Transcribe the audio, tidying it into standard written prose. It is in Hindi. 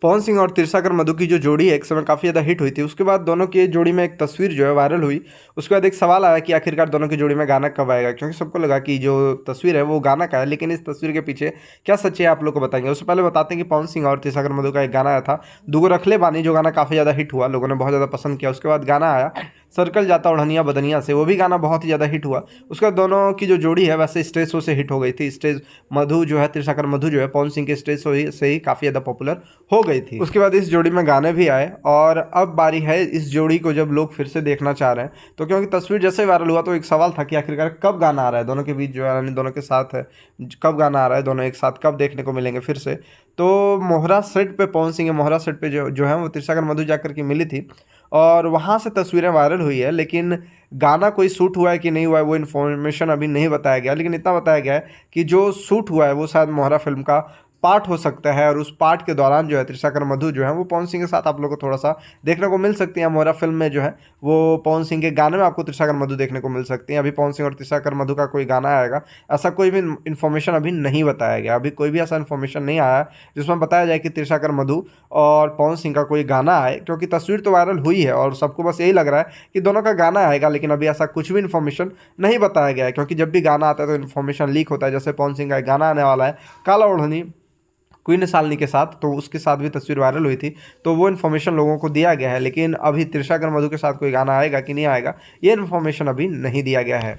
पवन सिंह और तिरसाकर मधु की जो जोड़ी है एक समय काफ़ी ज़्यादा हिट हुई थी। उसके बाद दोनों की जोड़ी में एक तस्वीर जो है वायरल हुई। उसके बाद एक सवाल आया कि आखिरकार दोनों की जोड़ी में गाना कब आएगा, क्योंकि सबको लगा कि जो तस्वीर है वो गाना का है, लेकिन इस तस्वीर के पीछे क्या सच है आप लोग को बताएंगे। उससे पहले बताते हैं कि पवन सिंह और तिरसाकर मधु का एक गाना आया था, दुगो रखले बानी, जो गाना काफ़ी ज़्यादा हिट हुआ, लोगों ने बहुत ज़्यादा पसंद किया। उसके बाद गाना आया सर्कल जाता ओढ़निया बदनिया से, वो भी गाना बहुत ही ज़्यादा हिट हुआ। उसके बाद दोनों की जो जोड़ी है वैसे स्टेज शो से हिट हो गई थी। स्टेज मधु जो है, तिरसाकर मधु जो है, पवन सिंह के स्टेज शो से ही काफ़ी ज़्यादा पॉपुलर हो गई थी। उसके बाद इस जोड़ी में गाने भी आए और अब बारी है इस जोड़ी को जब लोग फिर से देखना चाह रहे हैं, तो क्योंकि तस्वीर जैसे वायरल हुआ तो एक सवाल था कि आखिरकार कब गाना आ रहा है दोनों के बीच, जो है यानी दोनों के साथ है, कब गाना आ रहा है, दोनों एक साथ कब देखने को मिलेंगे फिर से। तो मोहरा सेट पे पवन सिंह मोहरा सेट पे जो जो है वो तिरसाकर मधु जाकर के मिली थी और वहाँ से तस्वीरें वायरल हुई है, लेकिन गाना कोई शूट हुआ है कि नहीं हुआ है वो इन्फॉर्मेशन अभी नहीं बताया गया। लेकिन इतना बताया गया है कि जो शूट हुआ है वो शायद मोहरा फिल्म का पार्ट हो सकता है, और उस पार्ट के दौरान जो है तिरसाकर मधु जो है वो पवन सिंह के साथ आप लोगों को थोड़ा सा देखने को मिल सकती है। मोहरा फिल्म में जो है वो पवन सिंह के गाने में आपको तिरसाकर मधु देखने को मिल सकती है। अभी पवन सिंह और तिरसाकर मधु का कोई गाना आएगा ऐसा कोई भी इन्फॉर्मेशन अभी नहीं बताया गया। अभी कोई भी ऐसा इन्फॉर्मेशन नहीं आया है जिसमें बताया जाए कि तिरसाकर मधु और पवन सिंह का कोई गाना आए, क्योंकि तस्वीर तो वायरल हुई है और सबको बस यही लग रहा है कि दोनों का गाना आएगा, लेकिन अभी ऐसा कुछ भी इन्फॉर्मेशन नहीं बताया गया है। क्योंकि जब भी गाना आता है तो इन्फॉर्मेशन लीक होता है। जैसे पवन सिंह का एक गाना आने वाला है काला ओढ़नी क्वीन सालनी के साथ, तो उसके साथ भी तस्वीर वायरल हुई थी, तो वो इन्फॉर्मेशन लोगों को दिया गया है। लेकिन अभी तिरसाकर मधु के साथ कोई गाना आएगा कि नहीं आएगा ये इन्फॉर्मेशन अभी नहीं दिया गया है।